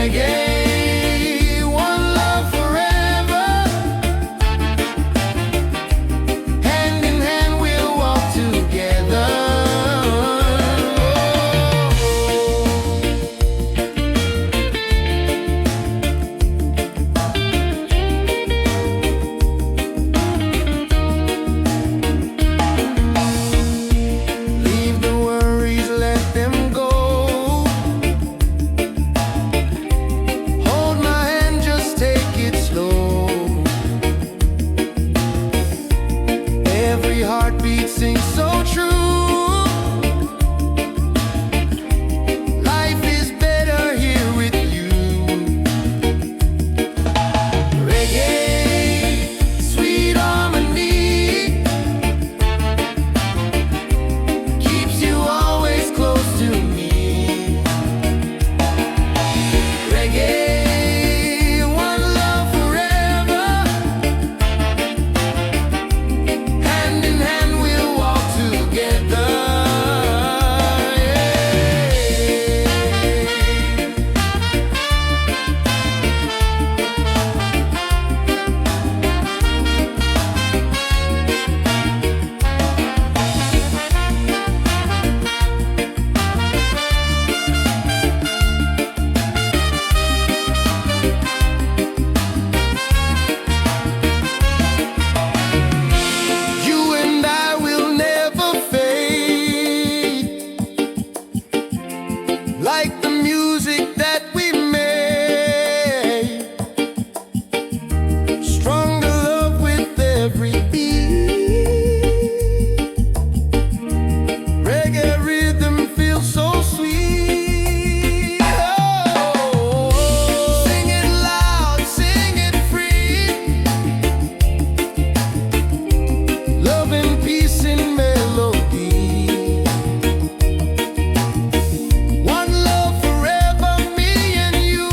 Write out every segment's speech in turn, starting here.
Reggae, one love forever. Hand in hand we'll walk together. Leave the worries, let them go. Hold my hand, just take it slow. Every heartbeat sings so true. Life is better here with you. Reggae, sweet harmony, keeps you always close to me. Reggae, one love forever. Hand in hand we'll walk together. You and I will never fade, like the music that we made. Stronger love with every beat. Reggae rhythm feels so sweet. Oh, sing it loud, sing it free. Love and peace in melody. One love forever, me and you.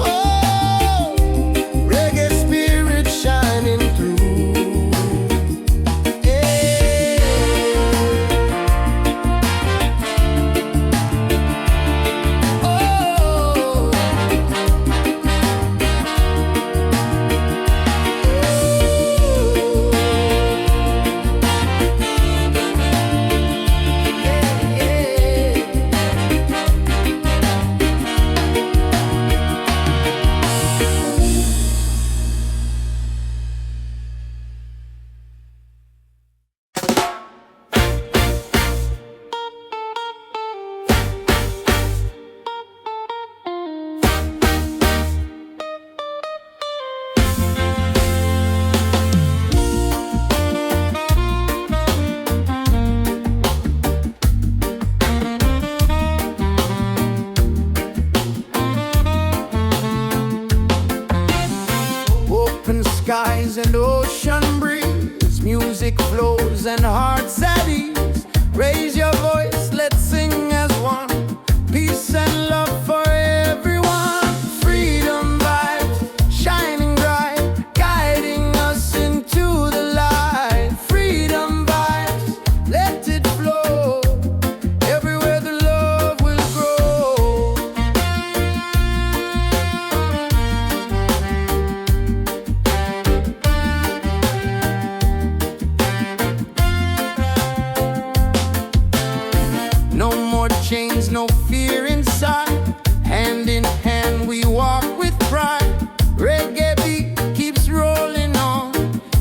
Oh, reggae spirit shining through. Yeah. Open skies and ocean breeze, music flows and hearts at ease. Raise your voice, let's sing as one. Peace and love for everyone. Freedom vibes shining bright, guiding us into the light. Freedom vibes, let it flow. Everywhere the love will grow. No more chains, no fear inside. Hand in hand we walk with pride. Reggae beat keeps rolling on.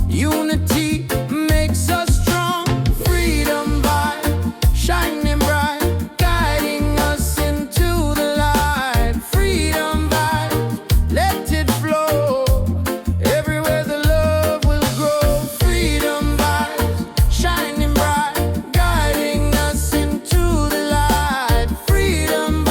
Unity makes us strong. Freedom vibe shining bright, guiding us into the light. Freedom vibe, let it flow. Everywhere the love will grow. Freedom vibes shining bright, guiding us into the light. Freedom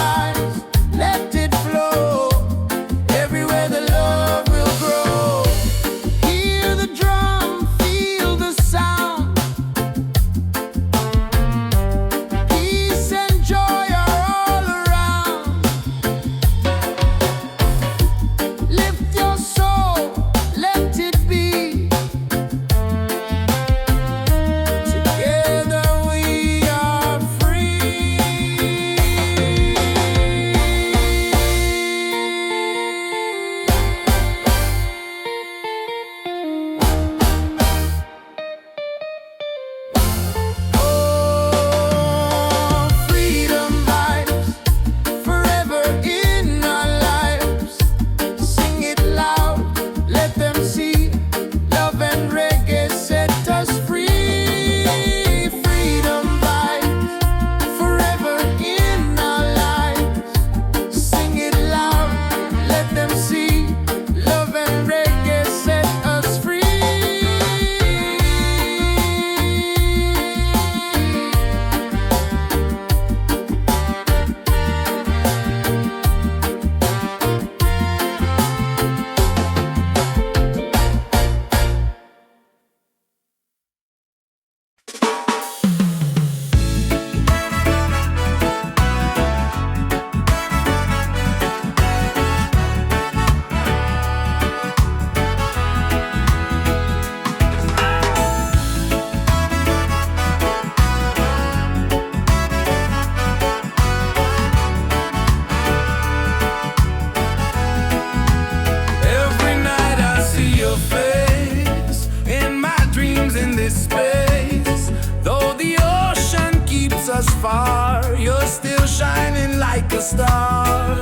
like a star.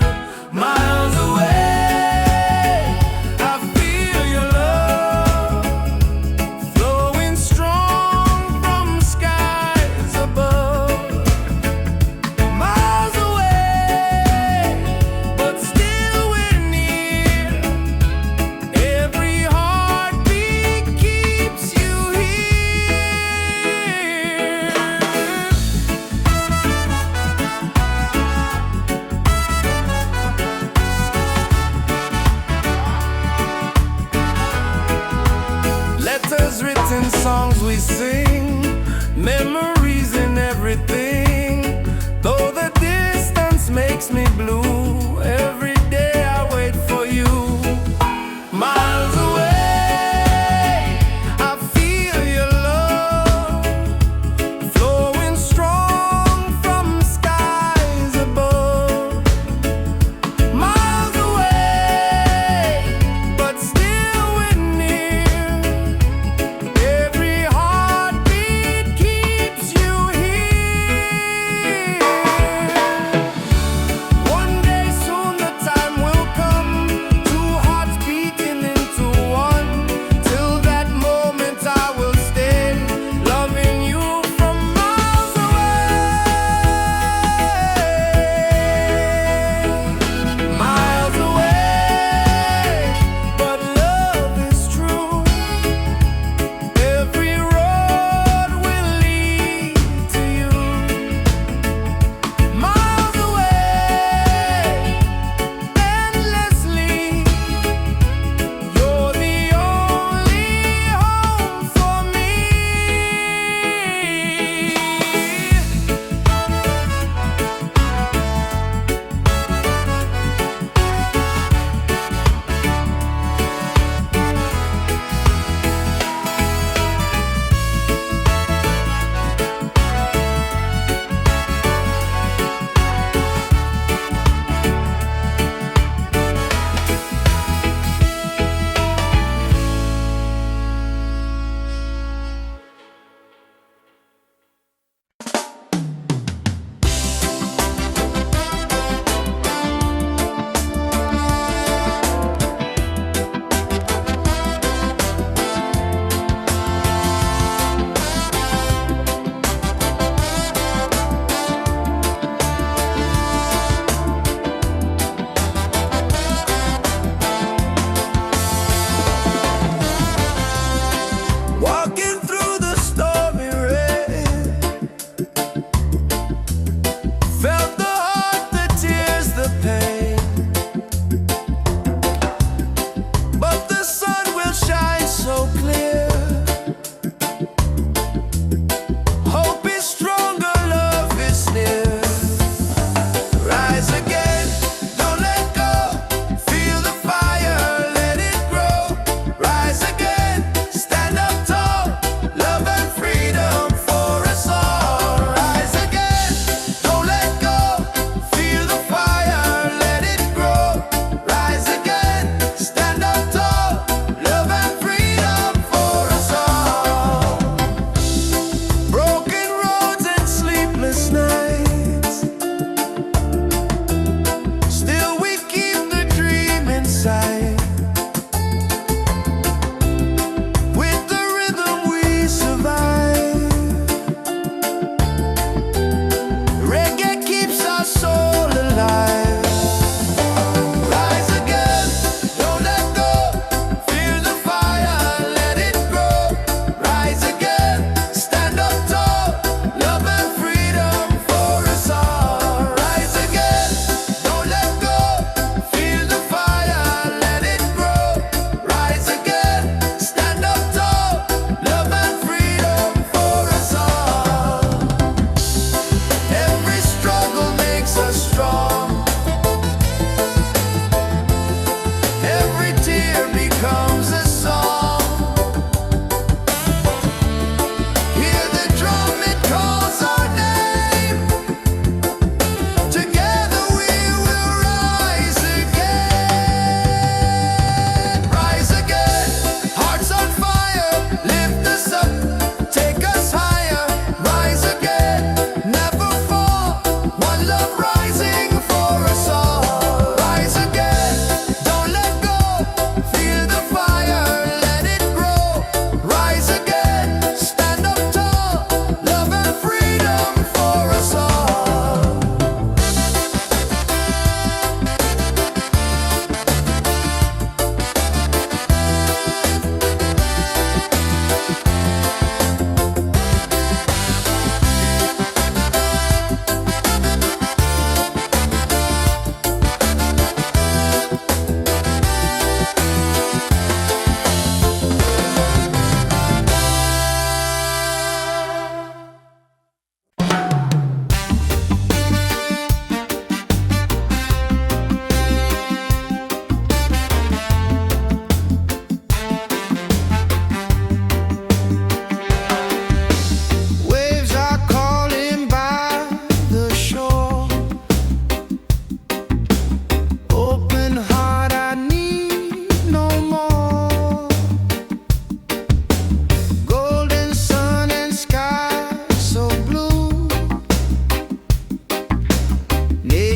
Miles away, I feel your love flowing strong from skies above. Miles away, but still we're near. Every heartbeat keeps you here. Letters written, songs we sing, memories in everything. Though the distance makes me blue, every day I wait for you. Miles away, I feel your love flowing strong from skies above. Miles away, but still we're near. Every heartbeat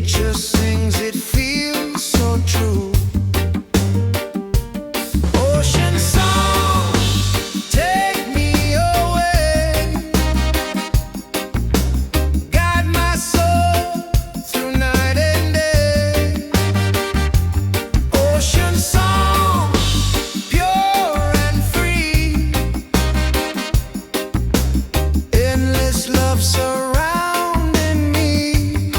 Nature sings, it feels so true. Ocean song, take me away, guide my soul through night and day. Ocean song, pure and free, endless love surrounding me.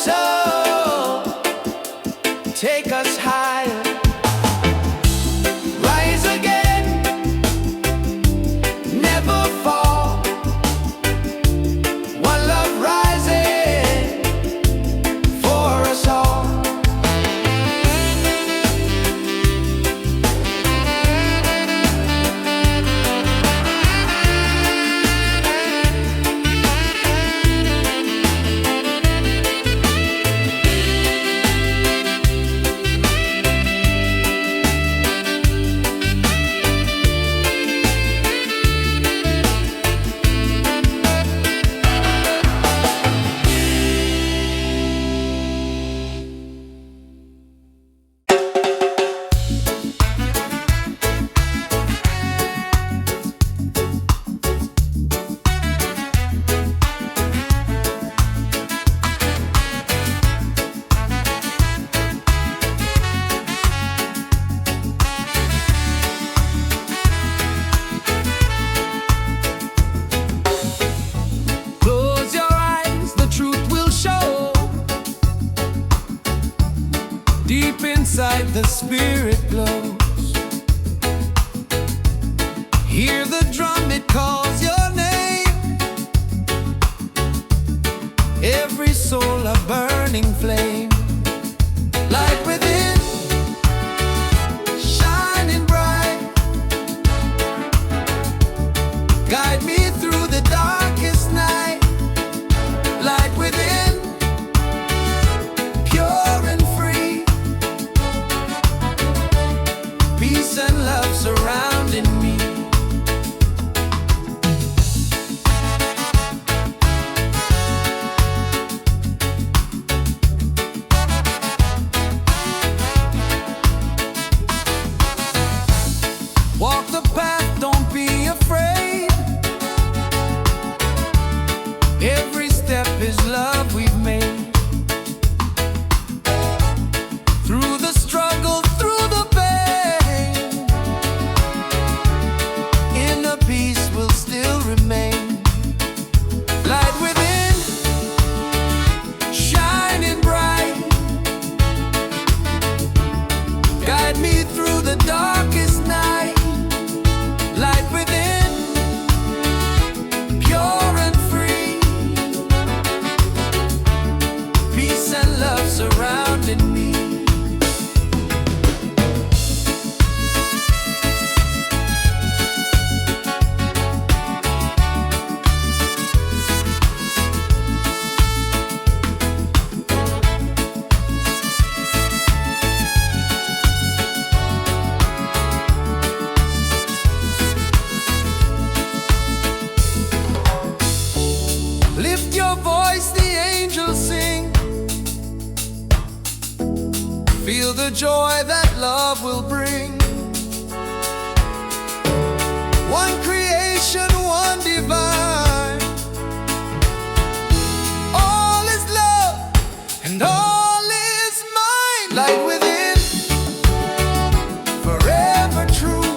soul, take us higher. Rise again, never fall. One love rising for us all. Deep inside the spirit glows. Hear the drum, it calls your name. Every soul a burning flame. Light within, shining bright. Guide me through the darkest night. Light within, pure and free. Peace and love surrounding me. Walk the path, don't be afraid. Every step is love we've made. Through the struggle, through the pain, inner peace will still remain. Light within, shining bright. Guide me through the darkest night. Light within, pure and free. Peace and love surrounding me. Lift your voice, the angels sing. Feel the joy that love will bring. One creation, one divine. All is love and all is mine. Light within, forever true.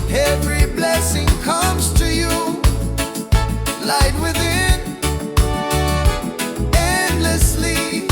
Every blessing comes to you. Light within, endlessly.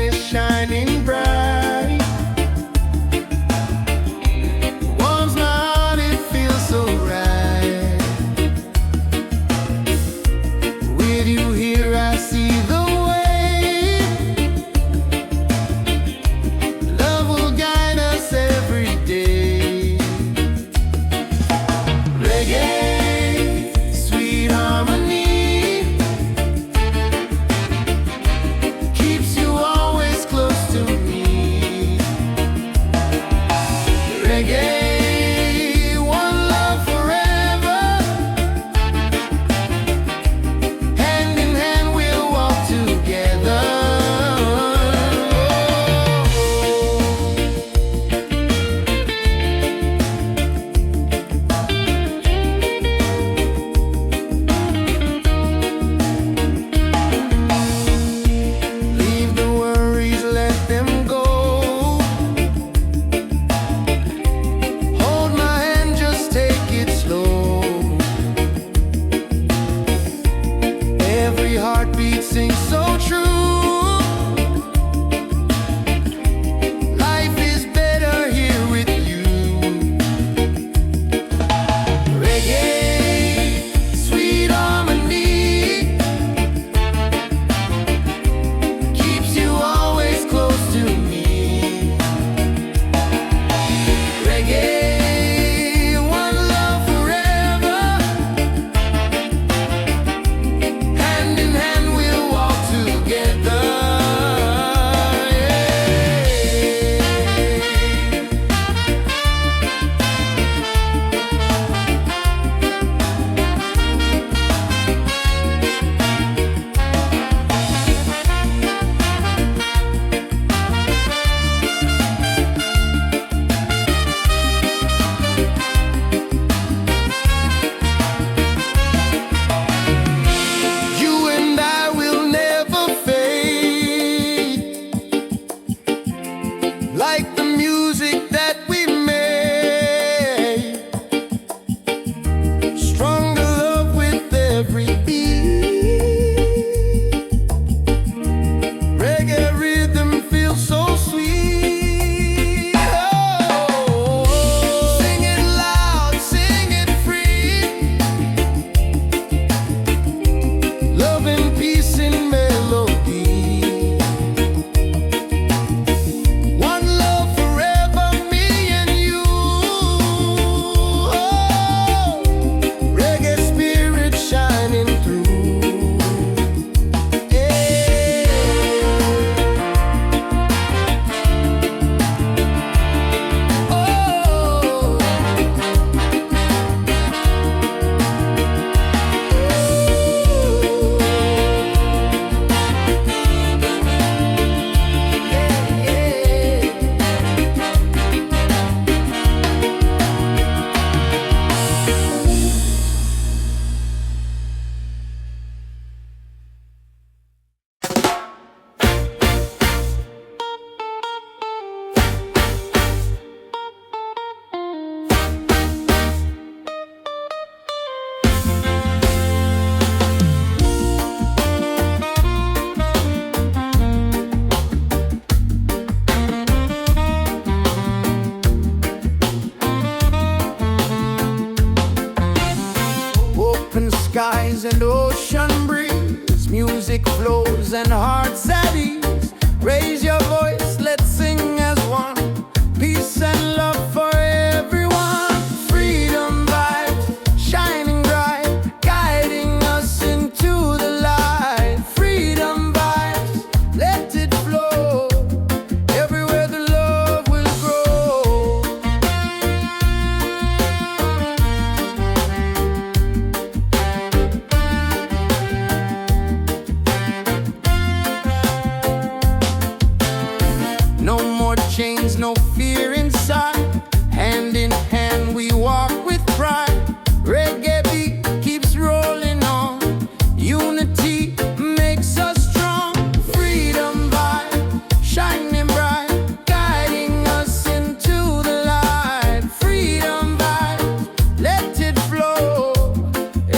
is shining bright. Warms my heart, it feels so right. With you here I see the way. Love will guide us every day. Reggae, sweet harmony, keeps you always close to me. Reggae, one love forever. Hand in hand we'll walk together. Leave the worries, let them go. Hold my hand, just take it slow. Every heartbeat sings so true. Life is better here with you. Reggae, sweet harmony, keeps you always close to me. Reggae, one love forever. Hand in hand we'll walk together. You and I will never fade, like the music that we made. Stronger love with every beat. Reggae rhythm feels so sweet. Oh, sing it loud, sing it free. Love and peace in melody. One love forever, me and you. Oh, reggae spirit shining through. Yeah. Oh. Open skies and ocean breeze, music flows and hearts at ease. Raise your voice, let's sing as one. Peace and love for everyone. Freedom vibes shining bright, guiding us into the light. Freedom vibes, let it flow. Everywhere the love will grow. No more chains, no fear inside. Hand in hand we walk with pride. Reggae beat keeps rolling on. Unity makes us strong. Freedom vibe shining bright, guiding us into the light. Freedom vibe, let it flow.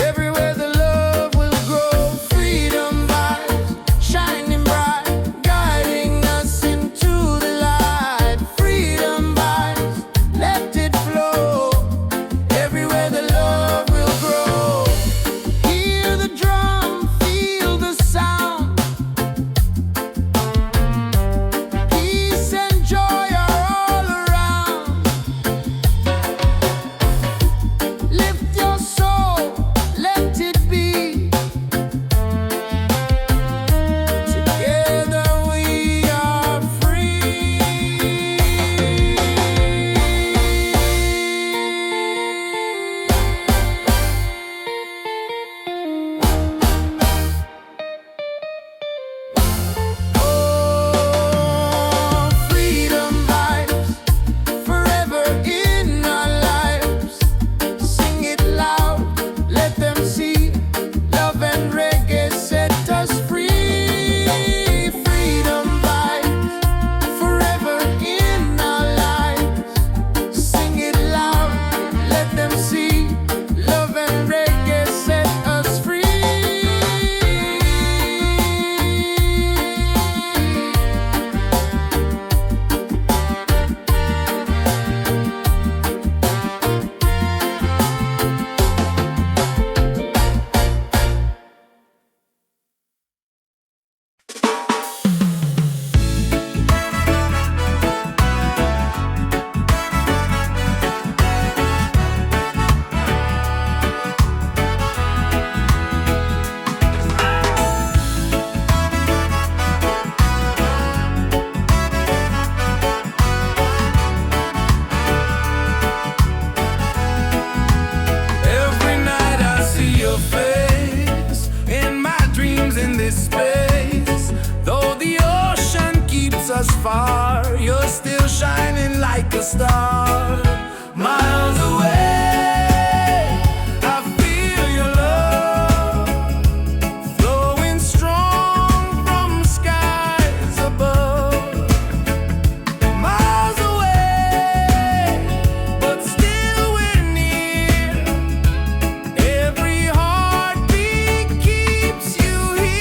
Everywhere the love will grow. Freedom vibes shining bright, guiding us us far, you're still shining like a star. Miles away, I feel your love flowing strong from skies above. Miles away, but still we're near. Every heartbeat keeps you here.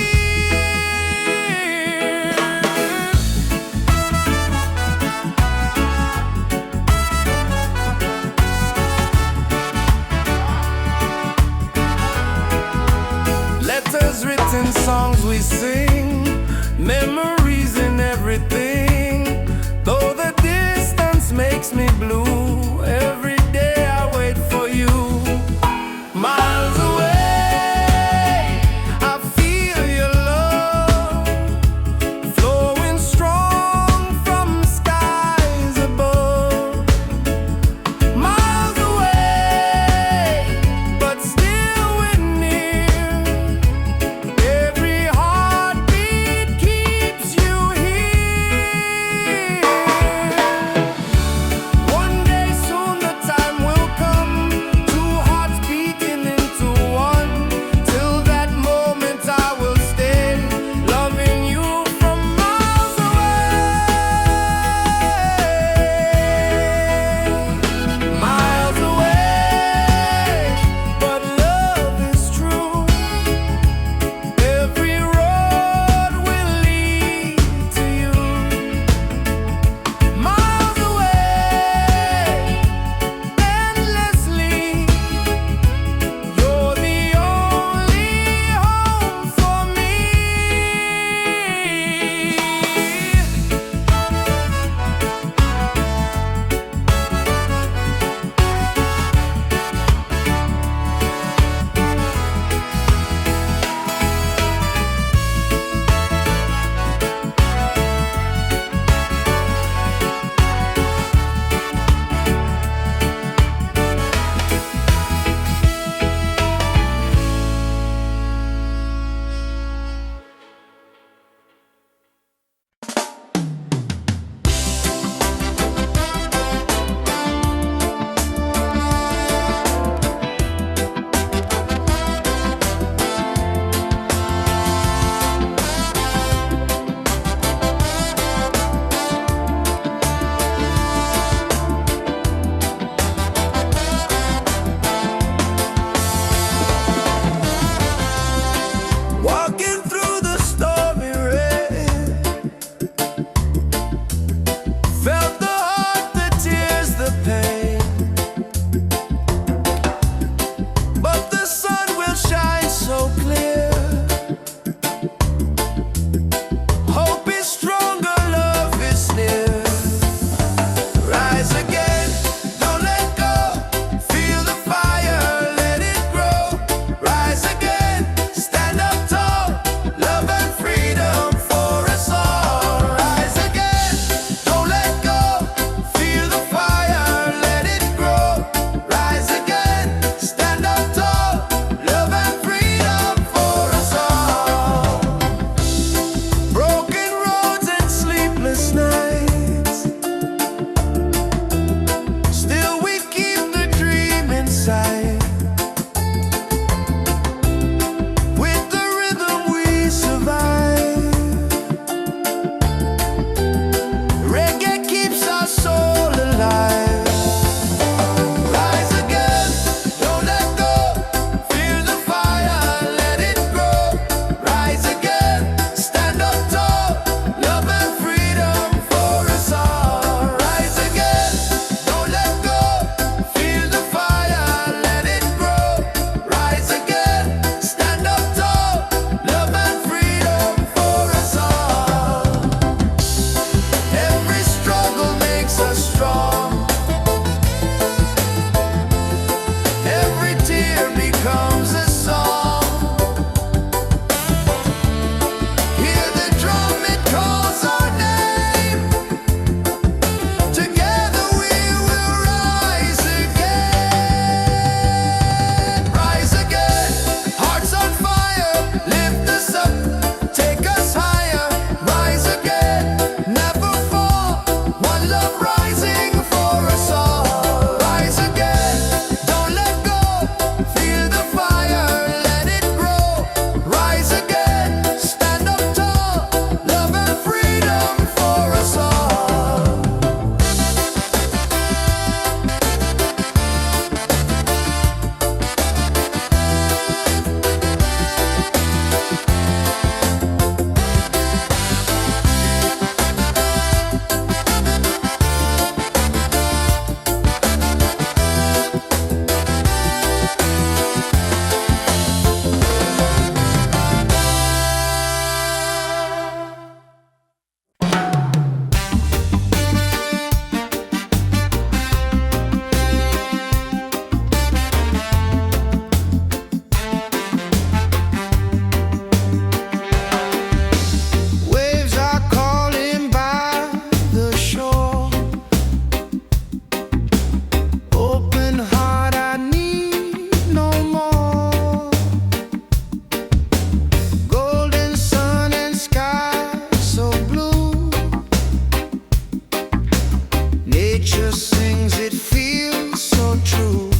Nature sings, it feels so true.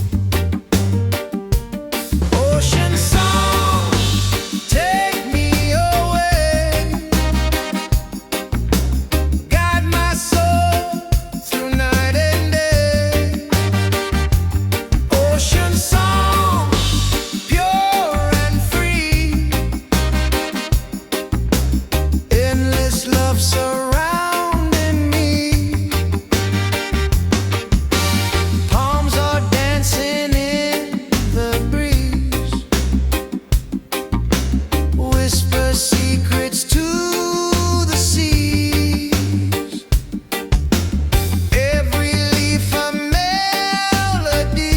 Ocean song, take me away. Guide my soul through night and day. Ocean song, pure and free. Endless love surrounding me. Palms are dancing in the breeze. Whisper secrets to the seas. Every leaf a melody.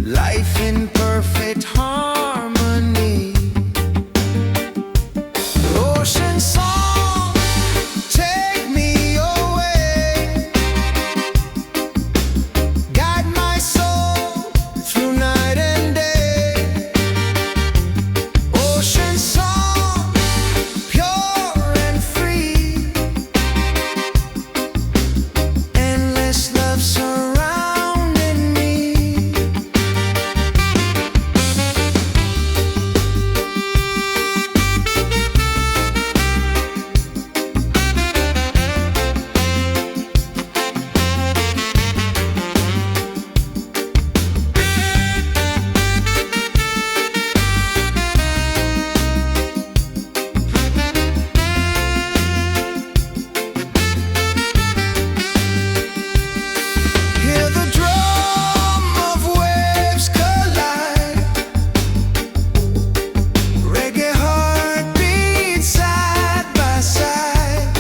Life in perfect harmony. Ocean song, take me away. Guide my soul through night and day. Ocean song, pure and free. Endless love surrounding me. Hear the drum of waves collide. Reggae heartbeat side by side.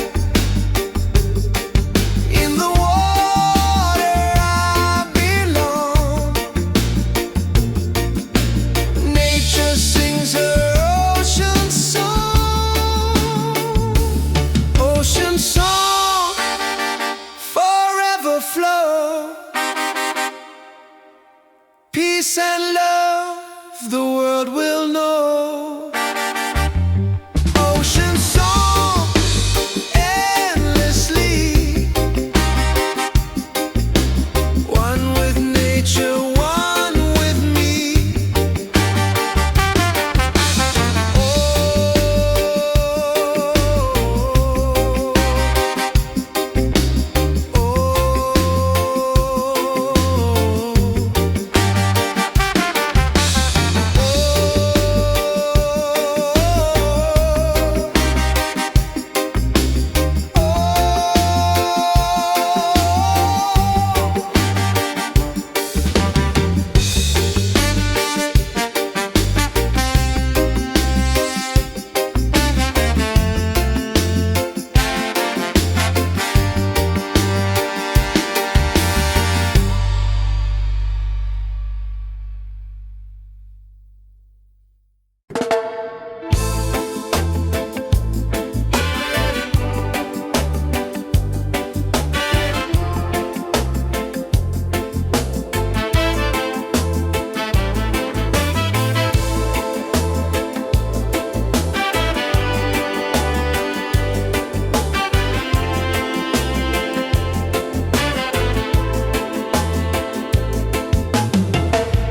In the water I belong. Nature sings her ocean song. Ocean song, forever flow. Peace and love, the world will know. Ocean song, endlessly. One with nature, one with me.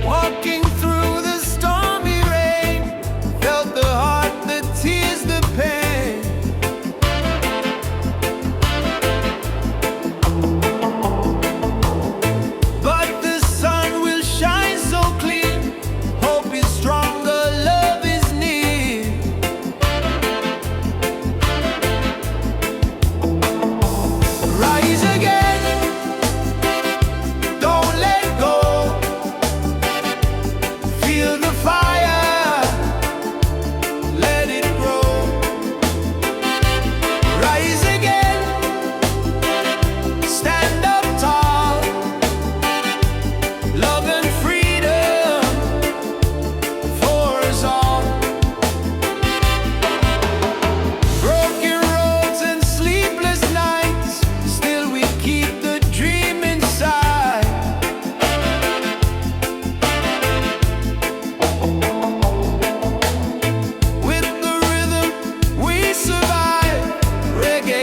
Walking through the stormy rain, felt the heart that tears the pain. But the sun will shine so clear. Hope is stronger, love is near. Rise again, don't let go. Feel the fire, let it grow. Rise again, stand up tall. Love and freedom for us all. Broken roads and sleepless nights, still we keep the dream inside. With the rhythm we survive. Reggae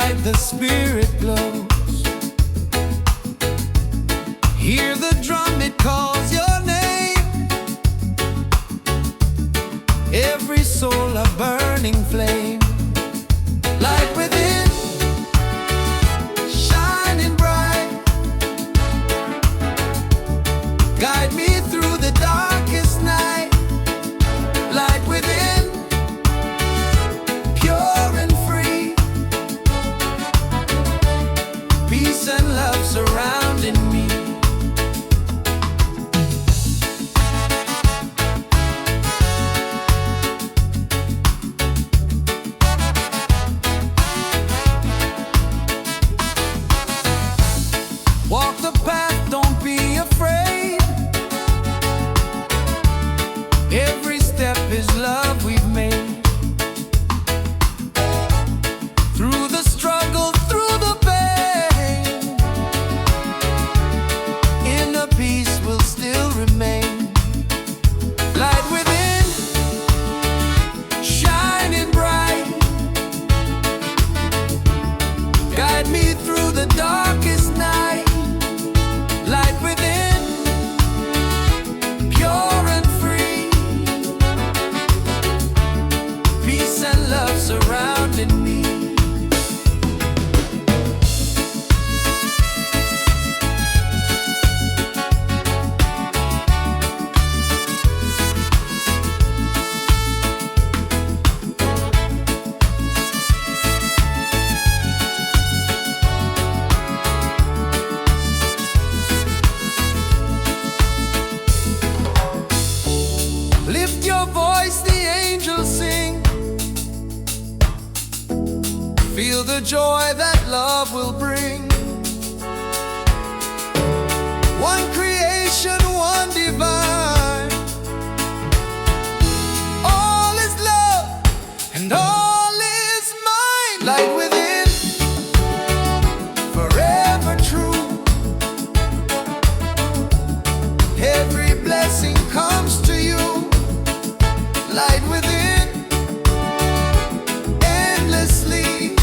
light the spirit glows. Hear the drum, it calls your name. Every soul a burning flame. Light within, shining bright. Guide me through the darkest night. Light within, pure and free. Peace and love surrounding me. Walk the path, don't be afraid. Every step is love we've made. Through the struggle, through the pain, inner peace will still remain. Light within, shining bright. Guide me through the darkest night. Light within, pure and free. Peace and love surrounding me. Lift your voice, the angels sing. Feel the joy that love will bring. One creation, one divine. All is love and all is mine. Light within, forever true. Every blessing comes to you. Light within, endlessly.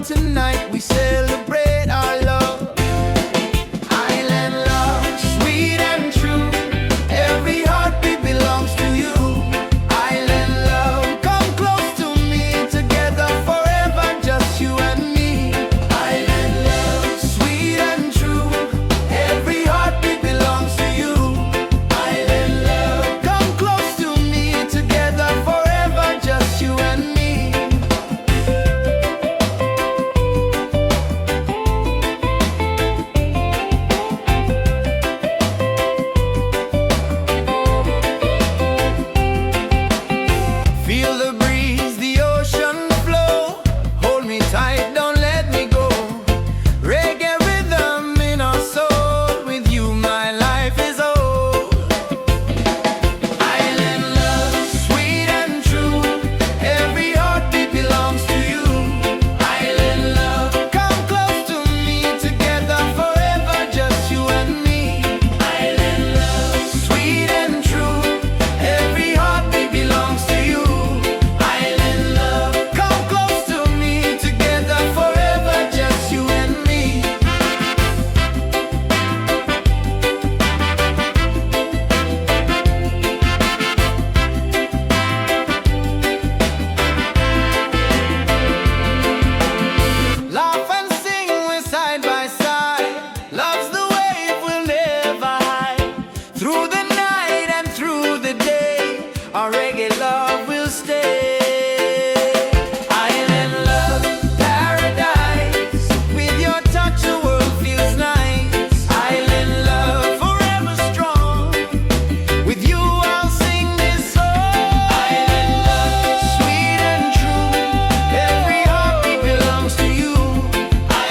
tonight we celebrate our love. Island love, sweet and true. Every heartbeat belongs to you. Island love, come close to me. Together forever, just you and me. Island love, sweet and true. Every heartbeat belongs to you. Island love, come close to me. Together forever, just you and me. Feel the breeze, the ocean flow. Hold me tight, don't let me go. Reggae rhythm in our soul. With you my life is whole. Island love, sweet and true. Every heartbeat belongs to you. Island love, come close to me. Together forever, just you and me. Island love, sweet and true. Every heartbeat belongs to you. Island love, come close to me. Together forever, just you and me. Laugh and sing, we're side by side. Love's the wave, we'll never hide. Through the night and through the day, our reggae love will stay. Island love, paradise. With your touch, the world feels nice. Island love, forever strong. With you, I'll sing this song. Island love, sweet and true. Every heartbeat belongs to you.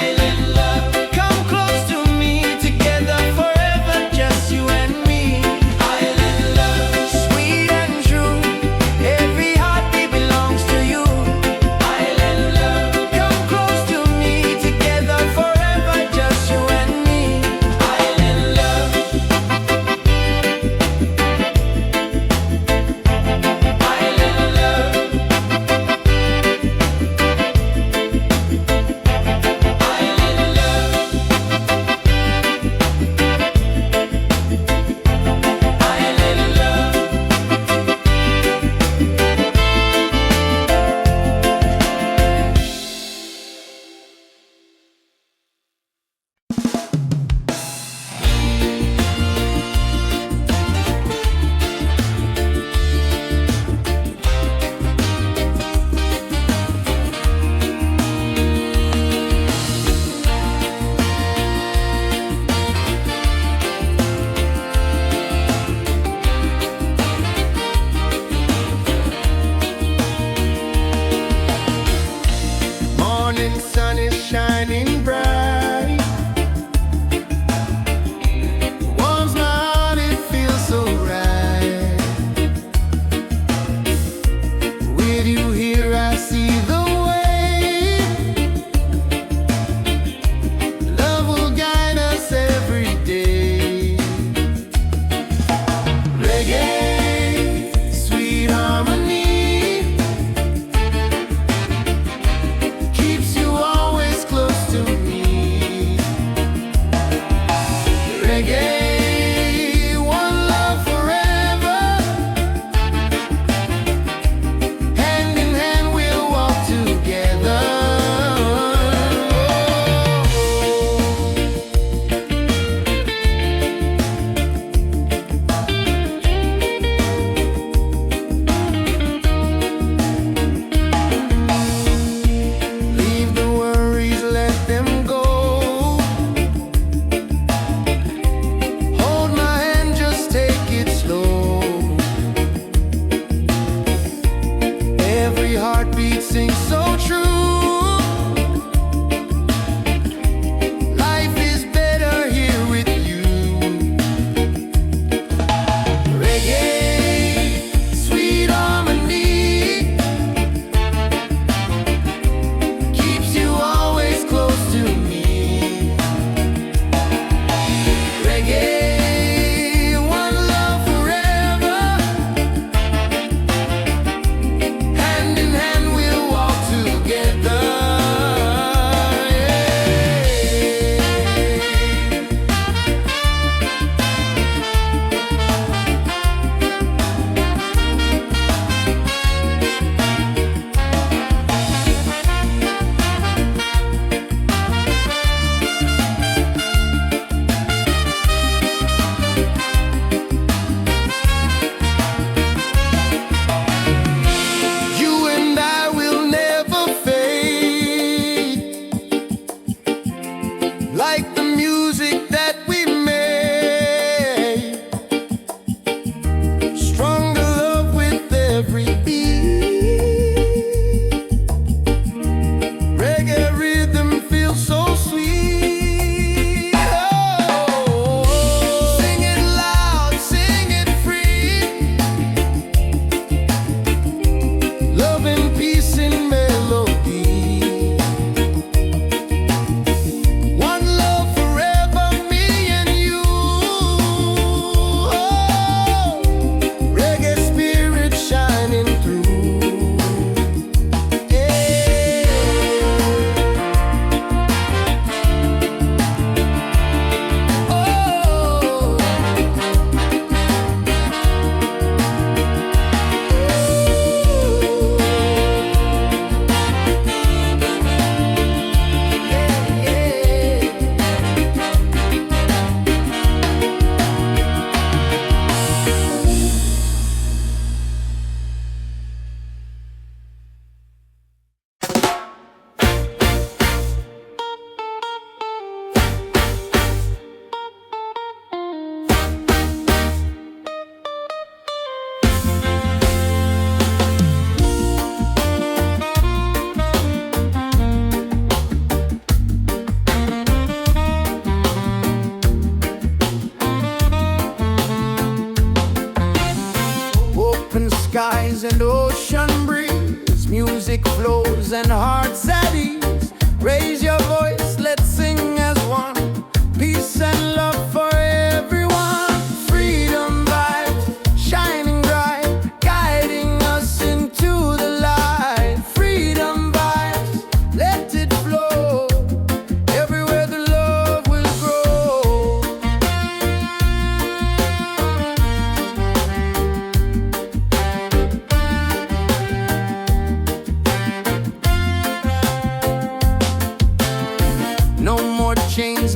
Island love, come close to me. Together forever, just you and me. Island love, sweet and true. Every heartbeat belongs to you. Island love, come close to me. Together forever, just you and me. Island love. Island love. Island love. Morning sun is shining bright. Warms my heart, it feels so right. With you here, I see the way. Love will guide us every day. Reggae, sweet harmony, keeps you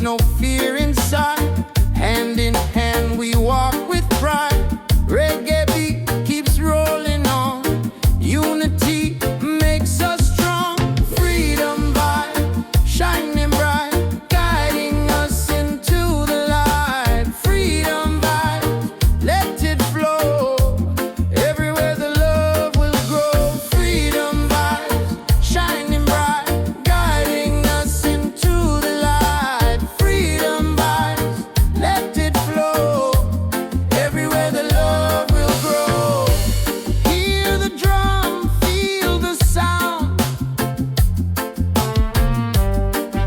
no fear inside. Hand in hand we walk with pride. Reggae beat keeps rolling on. Unity makes us strong. Freedom vibe shining bright, guiding us into the light. Freedom vibe, let it flow. Everywhere the love will grow. Freedom vibes shining bright, guiding us into the light. Freedom vibes, let it flow. Everywhere the love will grow. Hear the drum, feel the sound.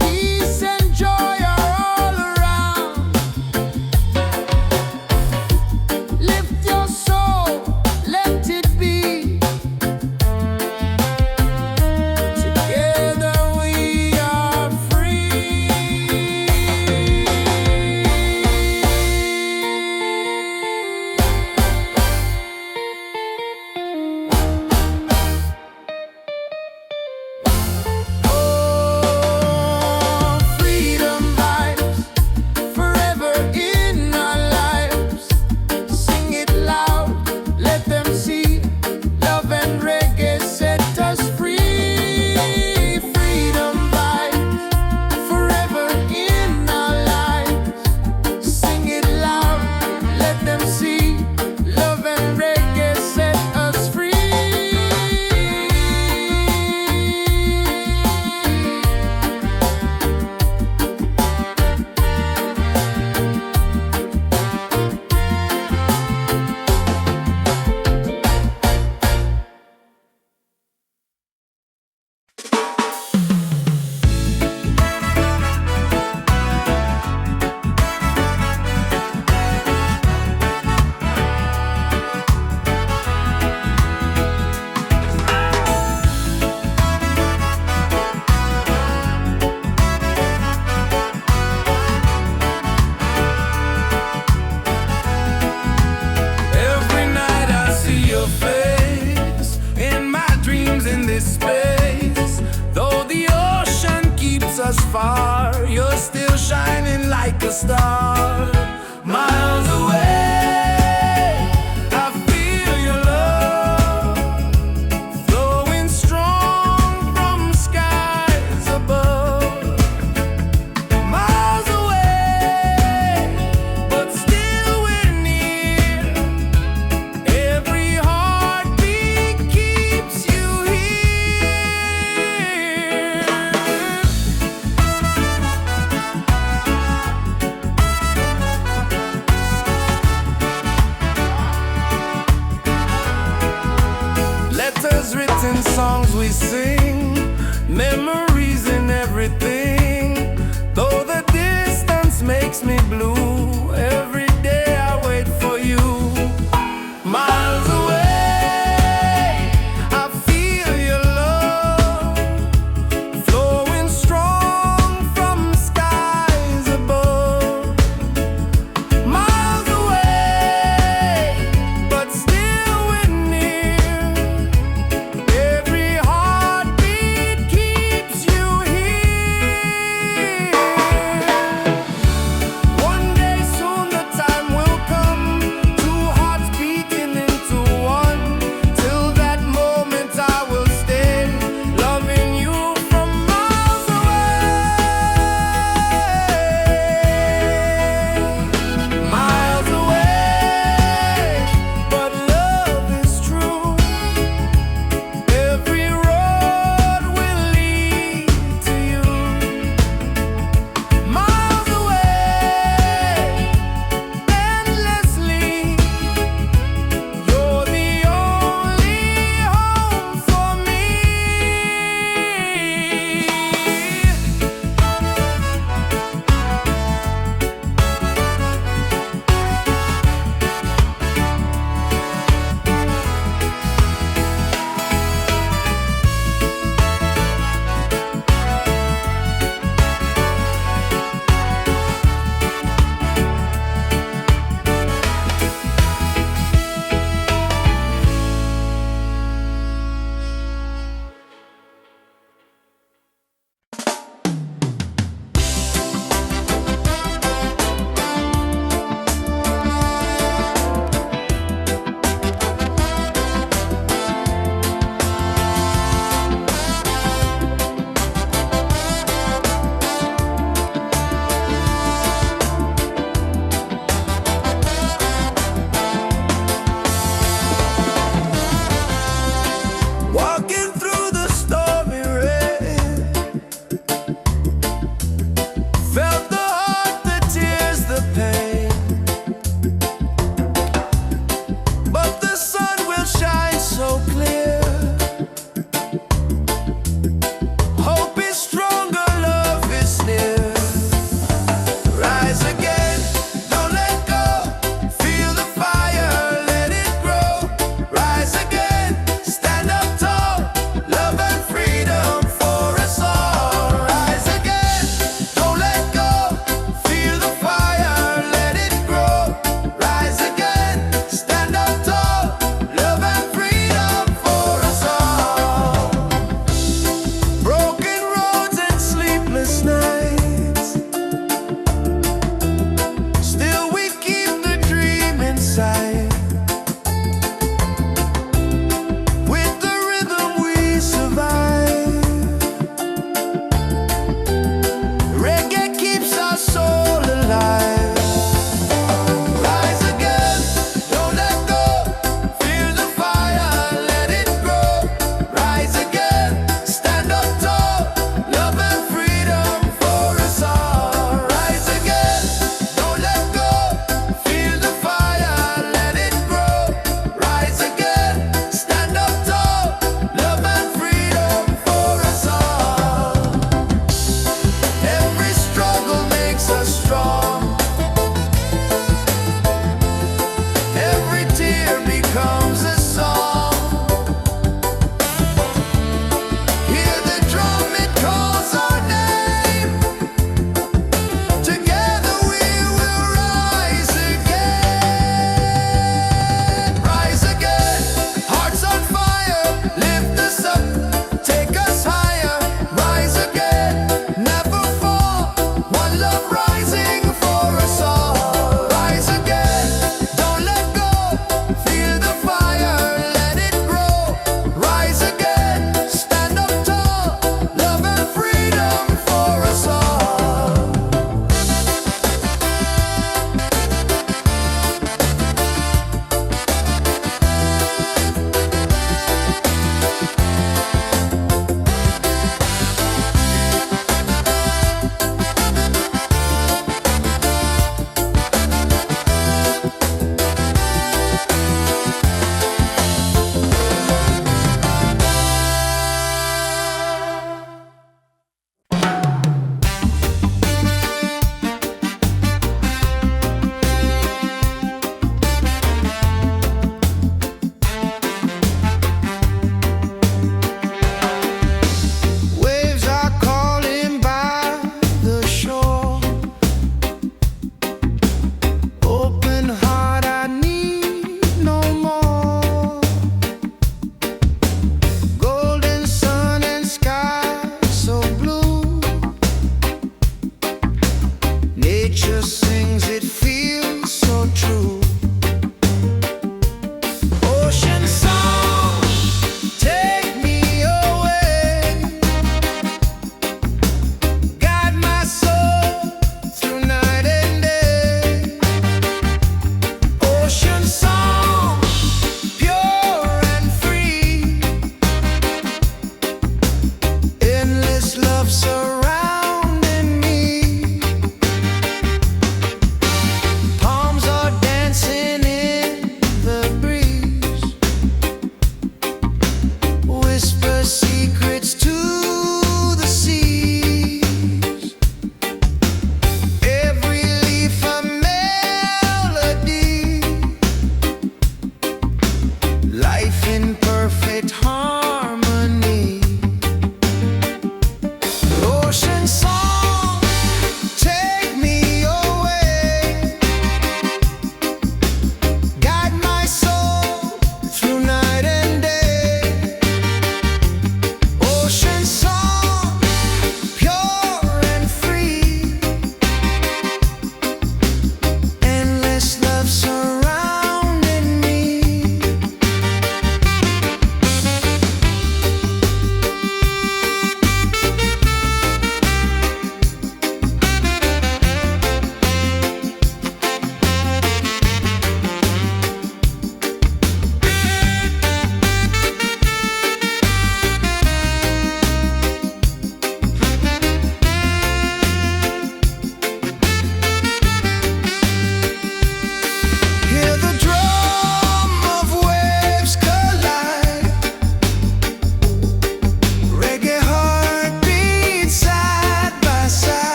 Peace and joy are all around. Lift your soul, let it be. Together we are free. Oh, freedom vibes forever in our lives. Sing it loud, let them see. Love and reggae set us free. Freedom vibes forever in our lives. Sing it loud, let them see. Love and reggae set us free. Every night I see your face in my dreams in this space. Though the ocean keeps us far, you're still shining like a star. Miles away, I feel your love flowing strong from skies above. Miles away, but still we're near. Every heartbeat keeps you here.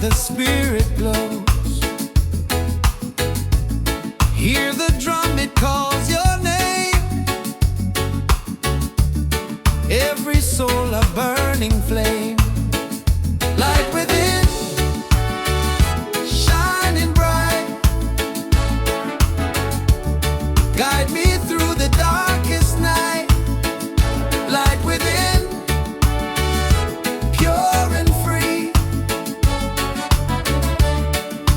the spirit glows. Hear the drum, it calls your name. Every soul a burning flame. Light within, shining bright. Guide me through the darkest night. Light within, pure and free.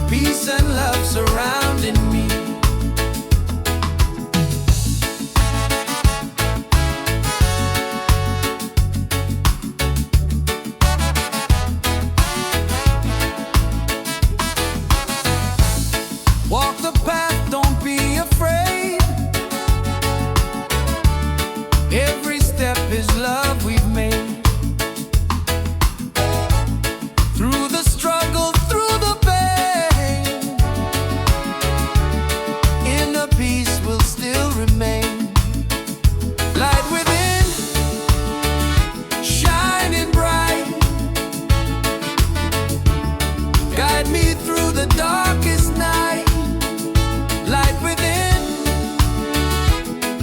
Peace and love surrounding me. Walk the path, don't be afraid. Every step is love we've made. Through the struggle, through the pain, inner peace will still remain. Light within, shining bright. Guide me through the darkest night. Light within,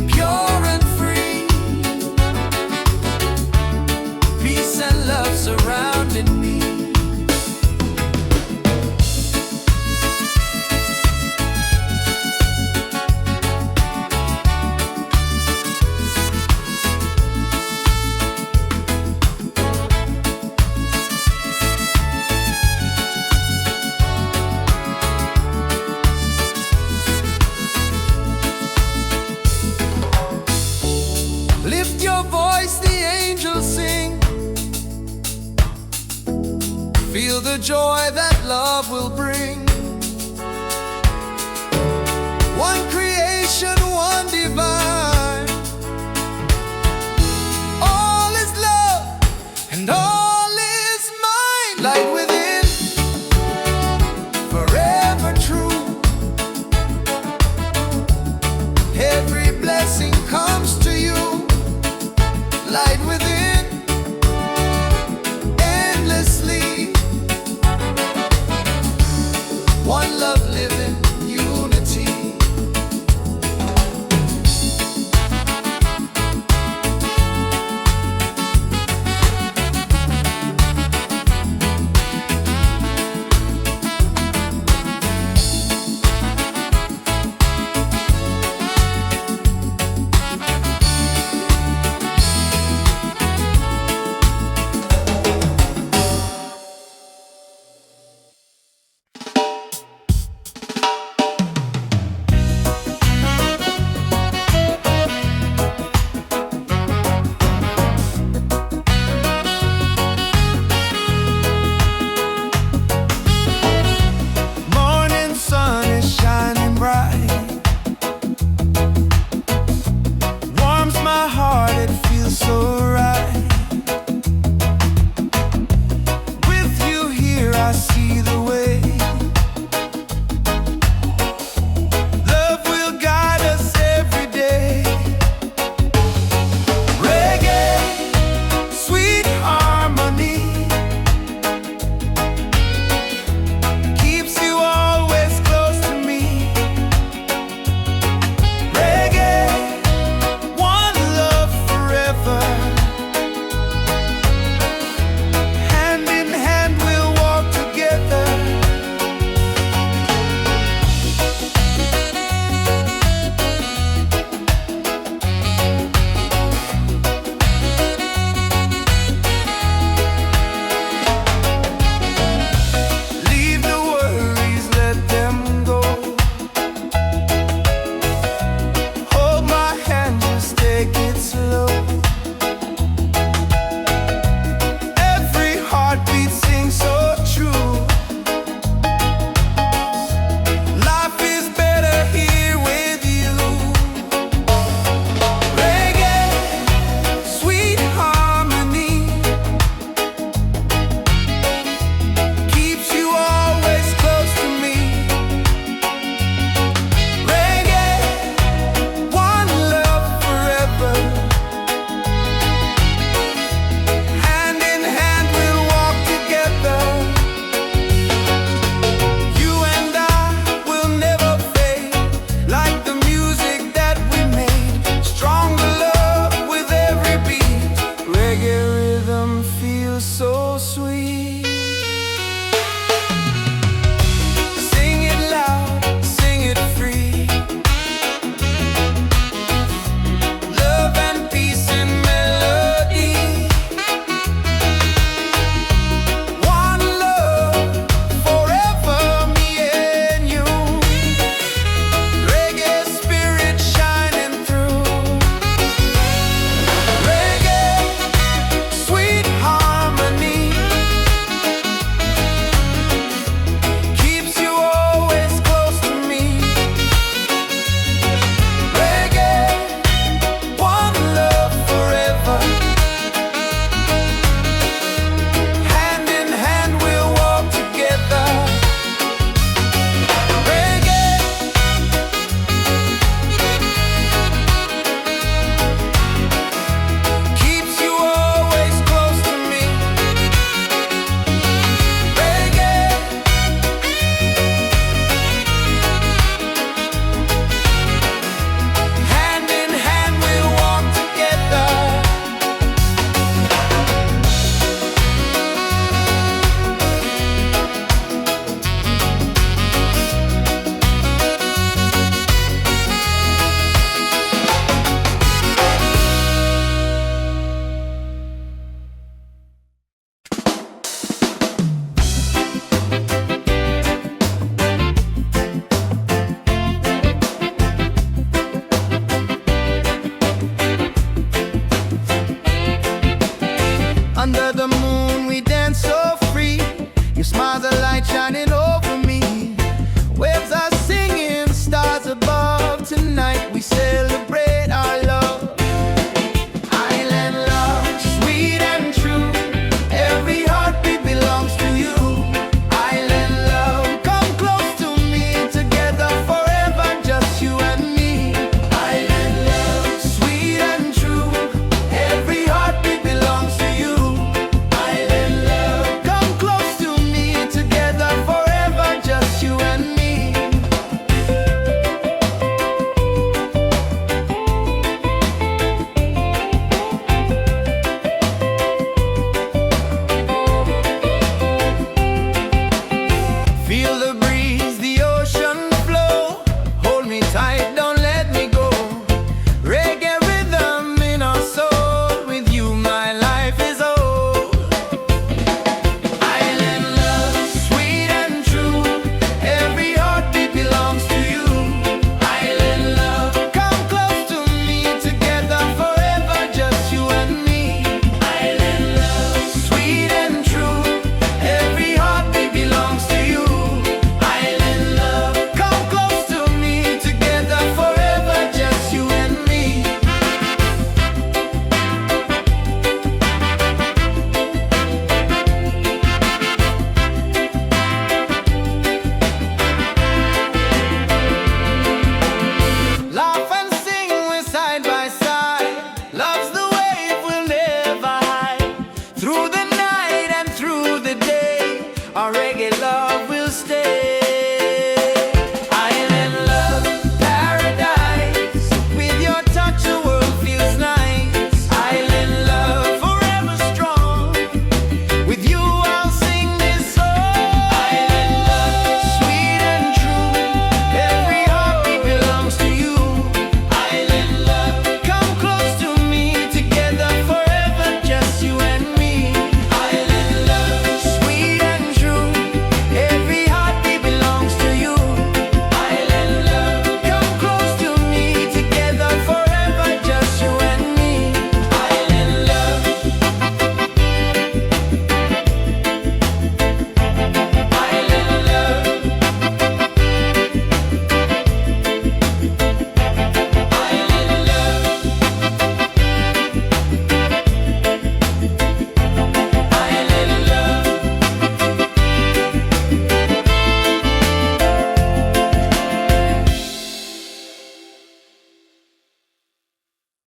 pure and free. Peace and love surrounding me. Lift your voice, the angels sing. Feel the joy that love will bring. One creation, one divine. All is love and all is mine. Light within, forever true. Every blessing comes to you. Light within, endlessly. One love living.